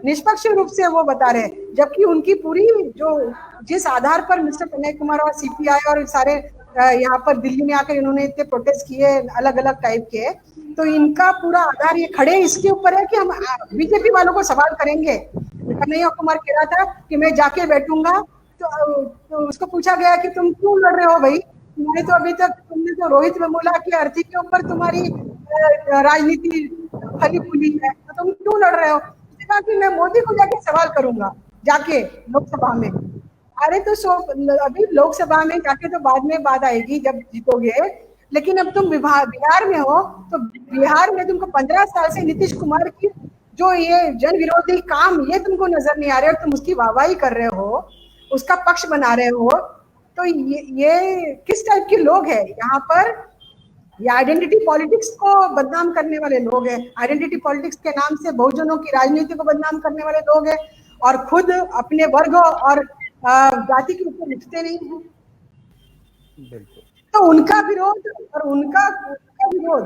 निष्पक्ष रूप से वो बता रहे हैं, जबकि उनकी पूरी जो जिस आधार पर मिस्टर कन्हैया कुमार और सीपीआई और सारे यहाँ पर दिल्ली में आकर इन्होंने इतने प्रोटेस्ट किए अलग अलग टाइप के, तो इनका पूरा आधार ये खड़े इसके ऊपर है कि हम बीजेपी वालों को सवाल करेंगे। कन्हैया कुमार कह रहा था कि मैं जाके बैठूंगा, तो उसको पूछा गया कि तुम क्यों लड़ रहे हो भाई, तुमने तो अभी तक तुमने तो रोहित वेमुला की अर्थी के ऊपर तुम्हारी राजनीति फली फूली है, तो तुम क्यों लड़ रहे हो? कहा कि मैं मोदी को जाके सवाल करूंगा जाके लोकसभा में। अरे तो अभी लोकसभा में जाके तो बाद में बात आएगी जब जीतोगे, लेकिन अब तुम बिहार में हो, तो बिहार में तुमको 15 साल से नीतीश कुमार की जो ये जन विरोधी काम ये तुमको नजर नहीं आ रहे, और तुम उसकी वाहवाही कर रहे हो, उसका पक्ष बना रहे हो, तो ये किस टाइप के लोग हैं यहाँ पर? ये आइडेंटिटी पॉलिटिक्स को बदनाम करने वाले लोग हैं, आइडेंटिटी पॉलिटिक्स के नाम से बहुजनों की राजनीति को बदनाम करने वाले लोग हैं, और खुद अपने वर्ग और जाति के ऊपर उठते नहीं हैं। तो उनका विरोध और उनका विरोध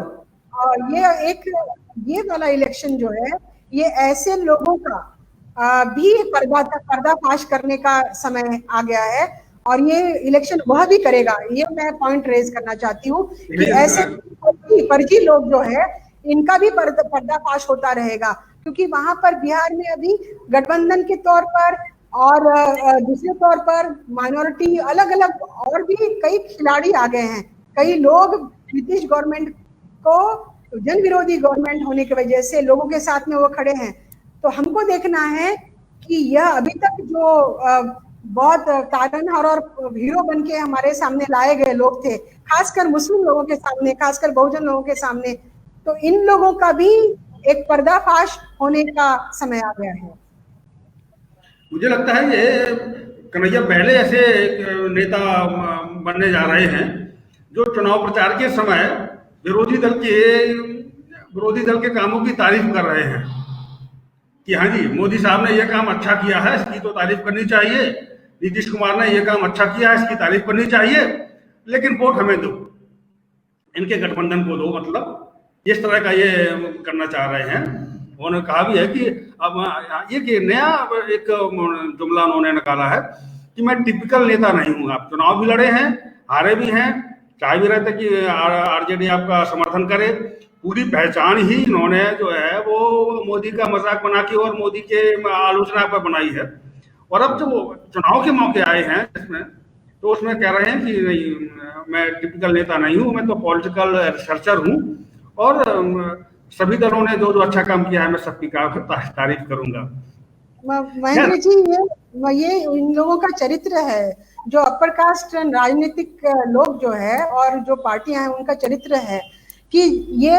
ये वाला इलेक्शन जो है, ये ऐसे लोगों का भी पर्दाफाश करने का समय आ गया है, और ये इलेक्शन वह भी करेगा। ये मैं पॉइंट रेज करना चाहती हूँ कि ऐसे फर्जी लोग जो है इनका भी पर्दाफाश होता रहेगा, क्योंकि वहां पर बिहार में अभी गठबंधन के तौर पर और दूसरे तौर पर माइनॉरिटी अलग अलग और भी कई खिलाड़ी आ गए हैं। कई लोग नीतीश गवर्नमेंट को जन विरोधी गवर्नमेंट होने की वजह से लोगों के साथ में वो खड़े हैं। तो हमको देखना है कि यह अभी तक जो बहुत तारनहार और हीरो बन के हमारे सामने लाए गए लोग थे, खासकर मुस्लिम लोगों के सामने, खासकर बहुजन लोगों के सामने, तो इन लोगों का भी एक पर्दाफाश होने का समय आ गया है। मुझे लगता है ये कन्हैया पहले ऐसे नेता बनने जा रहे हैं जो चुनाव प्रचार के समय विरोधी दल के कामों की तारीफ कर रहे हैं कि हाँ जी मोदी साहब ने यह काम अच्छा किया है, इसकी तो तारीफ करनी चाहिए, नीतीश कुमार ने ये काम अच्छा किया, इसकी तारीफ करनी चाहिए, लेकिन वोट हमें दो, इनके गठबंधन को दो, मतलब इस तरह का ये करना चाह रहे हैं। उन्होंने कहा भी है कि अब ये नया एक जुमला उन्होंने निकाला है कि मैं टिपिकल नेता नहीं हूँ। आप चुनाव भी लड़े हैं, हारे भी हैं, चाह भी रहे थे कि आरजेडी आपका समर्थन करे। पूरी पहचान ही इन्होंने जो है वो मोदी का मजाक बना के और मोदी के आलोचना पर बनाई है। और अब जो चुनाव के मौके आए हैं इसमें, तो उसमें कह रहे हैं कि नहीं, मैं टिपिकल नेता नहीं हूँ, मैं तो पॉलिटिकल रिसर्चर हूँ, और सभी दलों ने जो जो अच्छा काम किया है मैं सबकी तारीफ करूंगा। महेंद्र जी, ये इन लोगों का चरित्र है, जो अपर कास्ट राजनीतिक लोग जो है और जो पार्टियां हैं उनका चरित्र है कि ये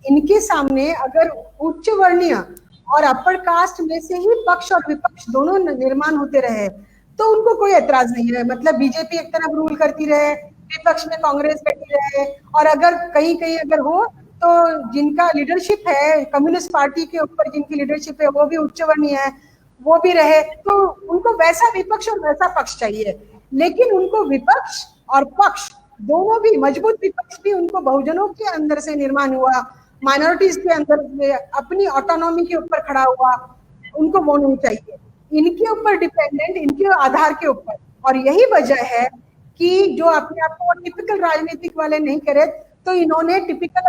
इनके सामने अगर उच्च वर्णीय और अपर कास्ट में से ही पक्ष और विपक्ष दोनों निर्माण होते रहे तो उनको कोई एतराज नहीं है। मतलब बीजेपी एक तरफ रूल करती रहे, विपक्ष में कांग्रेस बैठी रहे, और अगर कहीं कहीं अगर हो तो जिनका लीडरशिप है कम्युनिस्ट पार्टी के ऊपर, जिनकी लीडरशिप है वो भी उच्च वर्णीय है, वो भी रहे, तो उनको वैसा विपक्ष और वैसा पक्ष चाहिए। लेकिन उनको विपक्ष और पक्ष दोनों भी, मजबूत विपक्ष भी उनको बहुजनों के अंदर से निर्माण हुआ, माइनॉरिटीज के अंदर से अपनी ऑटोनॉमी के ऊपर खड़ा हुआ, उनको वो नहीं चाहिए, इनके ऊपर डिपेंडेंट, इनके आधार के ऊपर। और यही वजह है कि जो अपने आप को टिपिकल राजनीतिक वाले नहीं करे, तो इन्होंने टिपिकल,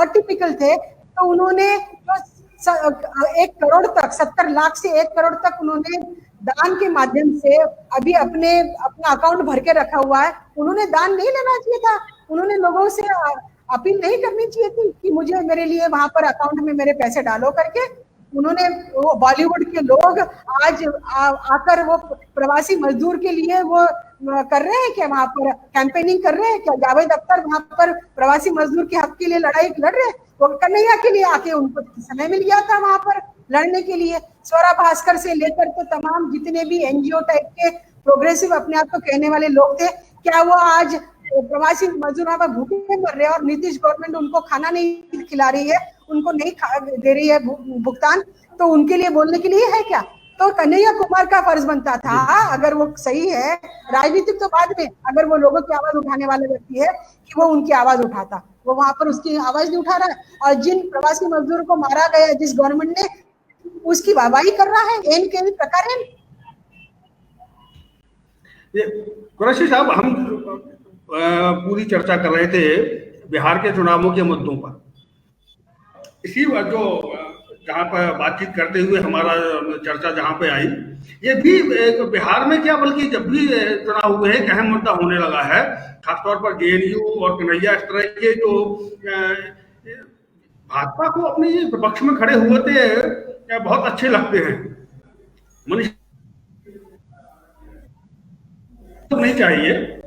अटिपिकल थे तो उन्होंने जो 1 करोड़ तक, 70 लाख से 1 करोड़ तक उन्होंने दान के माध्यम से अभी अपना अकाउंट भर के रखा हुआ है। उन्होंने दान नहीं लेना चाहिए था, उन्होंने लोगों से अपील नहीं करनी चाहिए थी कि मुझे, मेरे लिए वहां पर अकाउंट में मेरे पैसे डालो करके। उन्होंने, वो बॉलीवुड के लोग आज आकर वो प्रवासी मजदूर के लिए वो कर रहे हैं क्या, वहां पर कैंपेनिंग कर रहे हैं क्या? जावेद अख्तर वहां पर प्रवासी मजदूर के हक के लिए लड़ाई लड़ रहे हैं, वो कन्हैया के लिए आके उनको समय मिल गया था वहां पर लड़ने के लिए। स्वरा भास्कर से लेकर तो तमाम जितने भी एनजीओ टाइप के प्रोग्रेसिव अपने आप को कहने वाले लोग थे, क्या वो आज प्रवासी मजदूर वहां पर भूखे मर रहे हैं और नीतीश गवर्नमेंट उनको खाना नहीं खिला रही है, उनको नहीं दे रही है भुगतान, तो उनके लिए बोलने के लिए है क्या? तो कन्हैया कुमार का फर्ज बनता था, अगर वो सही है, राजनीतिक तो बाद में, अगर वो लोगों की आवाज उठाने वाला व्यक्ति है, कि वो उनकी आवाज उठाता। वो वहां पर उसकी आवाज नहीं उठा रहा है, और जिन प्रवासी मजदूरों को मारा गया जिस गवर्नमेंट ने, उसकी वाहवाही कर रहा है एन के प्रकार है। कुरैशी साहब, हम पूरी चर्चा कर रहे थे बिहार के चुनावों के मुद्दों पर। इसी जो जहाँ पर बातचीत करते हुए हमारा चर्चा जहाँ पे आई, ये भी बिहार में क्या बल्कि जब भी चुनाव हुए हैं, अहम मुद्दा होने लगा है, खासतौर पर जेएनयू और कन्हैया इस तरह के जो भाजपा को अपने विपक्ष में खड़े हुए थे बहुत अच्छे लगते हैं। तो नहीं चाहिए,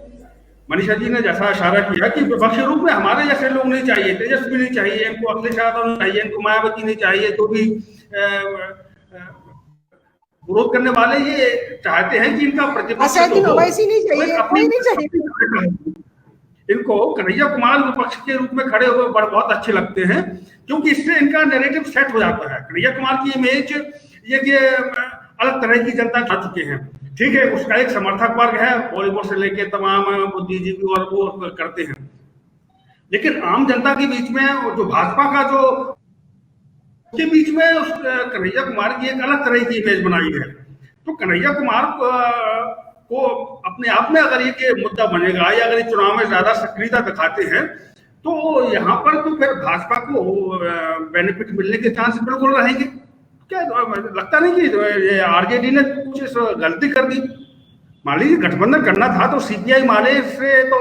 मनीषा जी ने जैसा इशारा किया कि विपक्षी रूप में हमारे जैसे लोग नहीं चाहिए, तेजस्वी नहीं चाहिए, इनको अखिलेश यादव नहीं चाहिए, इनको मायावती नहीं चाहिए, जो भी विरोध करने वाले ये चाहते हैं कि इनका प्रतिपक्ष नहीं चाहिए। इनको कन्हैया कुमार विपक्ष के रूप में खड़े हुए बहुत अच्छे लगते हैं, क्योंकि इससे इनका नैरेटिव सेट हो जाता है। कन्हैया कुमार की इमेज ये अलग तरह की जनता खा चुके हैं, ठीक है, उसका एक समर्थक वर्ग है, बॉलीवुड से लेके तमाम बुद्धिजीवी और वो करते हैं, लेकिन आम जनता के बीच में जो भाजपा का जो के बीच में कन्हैया कुमार की एक अलग तरह की इमेज बनाई है। तो कन्हैया कुमार को अपने आप में अगर ये मुद्दा बनेगा या अगर चुनाव में ज्यादा सक्रियता दिखाते हैं, तो यहाँ पर तो फिर भाजपा को बेनिफिट मिलने के चांस बिल्कुल रहेंगे। क्या लगता नहीं कि आरजेडी ने कुछ गलती कर दी? मान लीजिए गठबंधन करना था तो सीपीआई माने से तो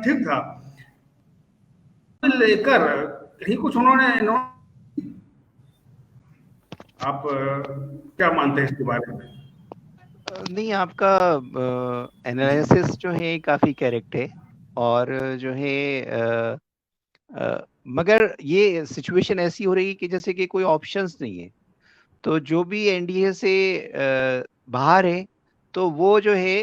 ठीक था, लेकर कहीं कुछ उन्होंने आप क्या मानते हैं इसके बारे में? नहीं, आपका एनालिसिस जो है काफी करेक्ट है, और जो है मगर ये सिचुएशन ऐसी हो रही है कि जैसे कि कोई ऑप्शंस नहीं है, तो जो भी एनडीए से बाहर है तो वो जो है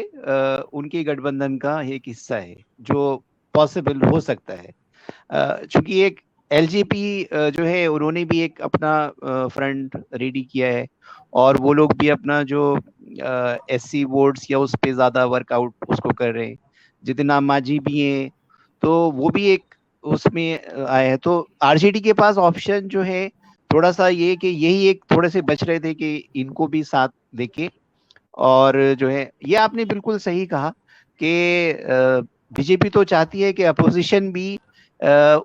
उनके गठबंधन का एक हिस्सा है जो पॉसिबल हो सकता है, क्योंकि एक एलजेपी जो है उन्होंने भी एक अपना फ्रंट रेडी किया है, और वो लोग भी अपना जो एससी वोट्स या उस पे ज्यादा वर्कआउट उसको कर रहे हैं। जितिन राम मांझी भी हैं, तो वो भी एक उसमें आए हैं। तो आरजेडी के पास ऑप्शन जो है थोड़ा सा ये कि यही एक थोड़े से बच रहे थे कि इनको भी साथ देके, और जो है ये आपने बिल्कुल सही कहा कि बीजेपी तो चाहती है कि अपोजिशन भी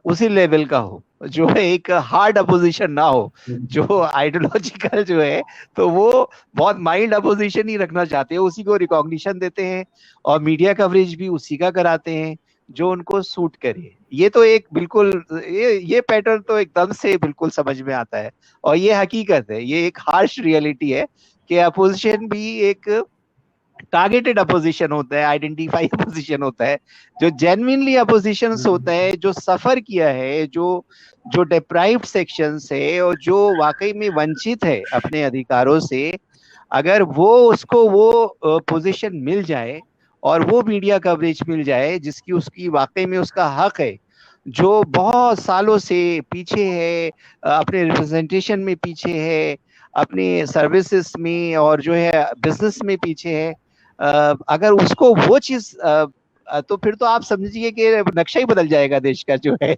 उसी लेवल का हो, जो है एक हार्ड अपोजिशन ना हो, जो आइडियोलॉजिकल जो है, तो वो बहुत माइल्ड अपोजिशन ही रखना चाहते हैं, उसी को रिकॉग्निशन देते हैं और मीडिया कवरेज भी उसी का कराते हैं जो उनको सूट करे। ये तो एक बिल्कुल ये पैटर्न तो एकदम से बिल्कुल समझ में आता है, और ये हकीकत है, ये एक हार्श रियलिटी है कि अपोजिशन भी एक टारगेटेड अपोजिशन होता है, आइडेंटिफाई अपोजिशन होता है, जो जेन्युइनली अपोजिशन होता है, जो सफर किया है, जो जो डिप्राइव्ड सेक्शंस है और जो वाकई में वंचित है अपने अधिकारों से, अगर वो उसको वो पोजीशन मिल जाए और वो मीडिया कवरेज मिल जाए जिसकी उसकी वाकई में उसका हक है, जो बहुत सालों से पीछे है, अपने रिप्रेजेंटेशन में पीछे है, अपने सर्विसेज में और जो है बिजनेस में पीछे है, अगर उसको वो चीज तो फिर तो आप समझिए कि नक्शा ही बदल जाएगा देश का, जो है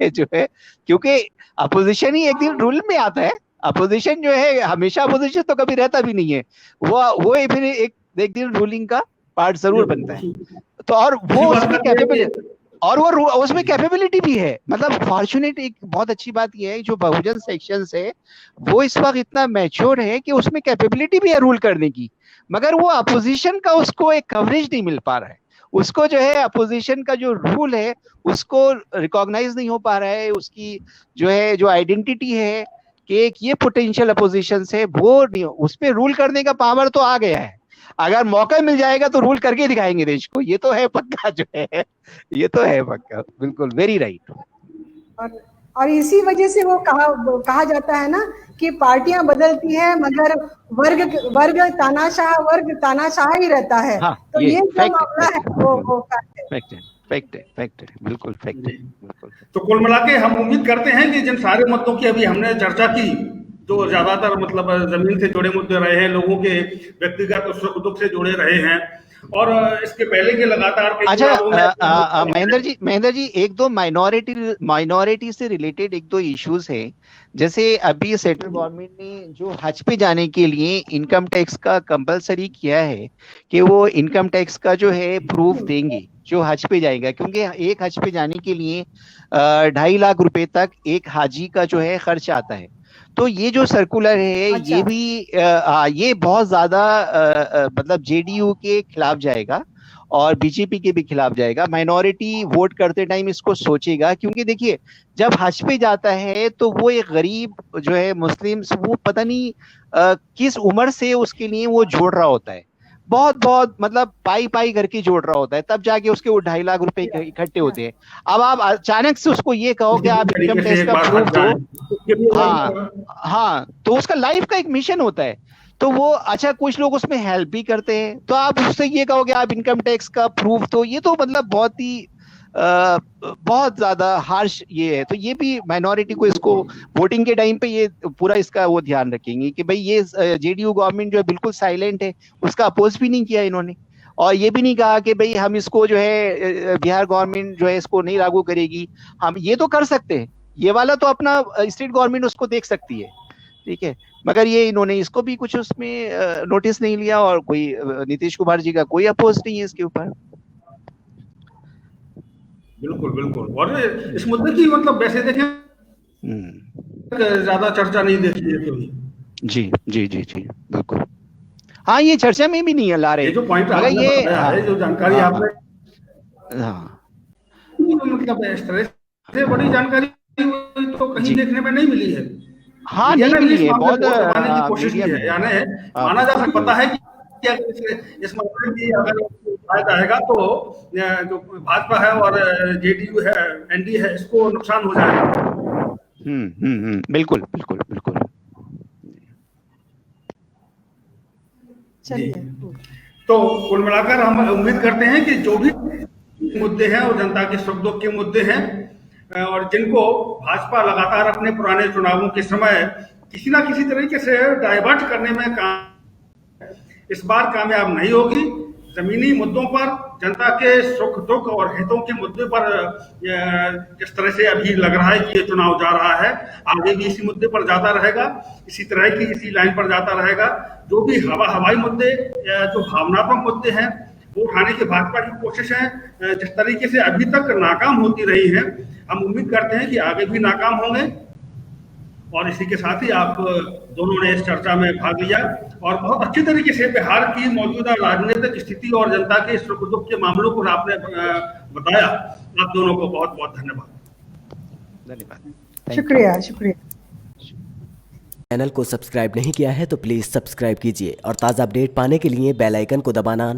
क्योंकि अपोजिशन ही एक दिन रूल में आता है। अपोजिशन जो है हमेशा अपोजिशन तो कभी रहता भी नहीं है, वो फिर एक दिन रूलिंग का पार्ट जरूर बनता है। तो और वो उसमें कैपेबिलिटी, और वो उसमें कैपेबिलिटी भी है। मतलब फॉर्चुनेट एक बहुत अच्छी बात यह है, जो बहुजन सेक्शंस है वो इस वक्त इतना मैच्योर है कि उसमें कैपेबिलिटी भी है रूल करने की, मगर वो अपोजिशन का उसको एक कवरेज नहीं मिल पा रहा है, उसको जो है अपोजिशन का जो रूल है उसको रिकॉग्नाइज नहीं हो पा रहा है, उसकी जो है जो आइडेंटिटी है कि एक ये पोटेंशियल अपोजिशन है, वो नहीं, उस पर रूल करने का पावर तो आ गया है, अगर मौका मिल जाएगा तो रूल करके दिखाएंगे देश को, ये तो है पक्का, जो है ये तो है पक्का, बिल्कुल वेरी राइट। और इसी वजह से वो कहा जाता है ना कि पार्टियां बदलती हैं मगर वर्ग तानाशाह ही रहता है। हाँ, तो ये जो मामला है वो फैक्ट है, बिल्कुल फैक्ट है, बिल्कुल। तो कुल मिला के हम उम्मीद करते हैं कि जिन सारे मुद्दों की अभी हमने चर्चा की, जो ज्यादातर मतलब जमीन से जुड़े मुद्दे रहे हैं, लोगों के व्यक्तिगत सुख दुख से जुड़े रहे हैं, और इसके पहले के लगातार अच्छा महेंद्र जी एक दो माइनॉरिटी से रिलेटेड एक दो इश्यूज हैं, जैसे अभी सेंट्रल गवर्नमेंट ने जो हज पे जाने के लिए इनकम टैक्स का कंपलसरी किया है कि वो इनकम टैक्स का जो है प्रूफ देंगे जो हज पे जाएगा, क्योंकि एक हज पे जाने के लिए 2.5 लाख रुपए तक एक हाजी का जो है खर्च आता है। तो ये जो सर्कुलर है, अच्छा, ये भी ये बहुत ज्यादा मतलब जेडीयू के खिलाफ जाएगा और बीजेपी के भी खिलाफ जाएगा। माइनॉरिटी वोट करते टाइम इसको सोचेगा, क्योंकि देखिए जब हज पे जाता है तो वो एक गरीब जो है मुस्लिम्स, वो पता नहीं किस उम्र से उसके लिए वो जोड़ रहा होता है, बहुत मतलब पाई करके जोड़ रहा होता है, तब जाके उसके वो 2.5 लाख रुपए इकट्ठे होते हैं। अब आप अचानक से उसको ये कहो कि आप इनकम टैक्स का प्रूफ दो, हाँ, तो उसका लाइफ का एक मिशन होता है, तो वो अच्छा कुछ लोग उसमें हेल्प भी करते हैं, तो आप उससे ये कहोगे आप इनकम टैक्स का प्रूफ, तो ये तो मतलब बहुत ही बहुत ज्यादा हार्श ये है। तो ये भी माइनॉरिटी को इसको वोटिंग के टाइम पे ये पूरा इसका वो ध्यान रखेंगे कि भाई ये जेडीयू गवर्नमेंट जो है बिल्कुल साइलेंट है, उसका अपोज भी नहीं किया इन्होंने, और ये भी नहीं कहा कि भाई हम इसको जो है बिहार गवर्नमेंट जो है इसको नहीं लागू करेगी, हम ये तो कर सकते हैं, ये वाला तो अपना स्टेट गवर्नमेंट उसको देख सकती है, ठीक है, मगर ये इन्होंने इसको भी कुछ उसमें नोटिस नहीं लिया, और कोई नीतीश कुमार जी का कोई अपोज नहीं है इसके ऊपर। बिल्कुल, और इस मुद्दे की मतलब वैसे देखें ज्यादा चर्चा नहीं देखी है कभी। जी बिल्कुल, हाँ, ये चर्चा में भी नहीं ला रहे, ये जो पॉइंट आपने बताया है, जो जानकारी आपने, मतलब इस तरह से बड़ी जानकारी तो कहीं देखने में नहीं मिली है। हाँ, नहीं मिली है, बहुत की कोशिश की है, यानी माना जा सकता पता है कि इस मामले की अगर उठाया जाएगा तो जो भाजपा है और जेडीयू है, एनडीए है, इसको नुकसान हो जाएगा। बिल्कुल। चलिए, तो कुल मिलाकर हम उम्मीद करते हैं कि जो भी मुद्दे हैं और जनता के सुख दुख के मुद्दे हैं, और जिनको भाजपा लगातार अपने पुराने चुनावों के समय किसी ना किसी तरीके से डाइवर्ट करने में इस बार कामयाब नहीं होगी। जमीनी मुद्दों पर, जनता के सुख दुख और हितों के मुद्दे पर जिस तरह से अभी लग रहा है कि ये चुनाव जा रहा है, आगे भी इसी मुद्दे पर जाता रहेगा, इसी तरह की इसी लाइन पर जाता रहेगा। जो भी हवाई मुद्दे, जो भावनात्मक मुद्दे हैं, वो उठाने की भाजपा की कोशिशें जिस तरीके से अभी तक नाकाम होती रही हैं, हम उम्मीद करते हैं कि आगे भी नाकाम होंगे। और इसी के साथ ही आप दोनों ने इस चर्चा में भाग लिया और बहुत अच्छी तरीके से बिहार की मौजूदा राजनीतिक स्थिति और जनता के सुख दुख के मामलों को आपने बताया। आप दोनों को बहुत बहुत धन्यवाद। धन्यवाद। शुक्रिया शुक्रिया। चैनल को सब्सक्राइब नहीं किया है तो प्लीज सब्सक्राइब कीजिए और ताज़ा अपडेट पाने के लिए बेल आइकन को दबाना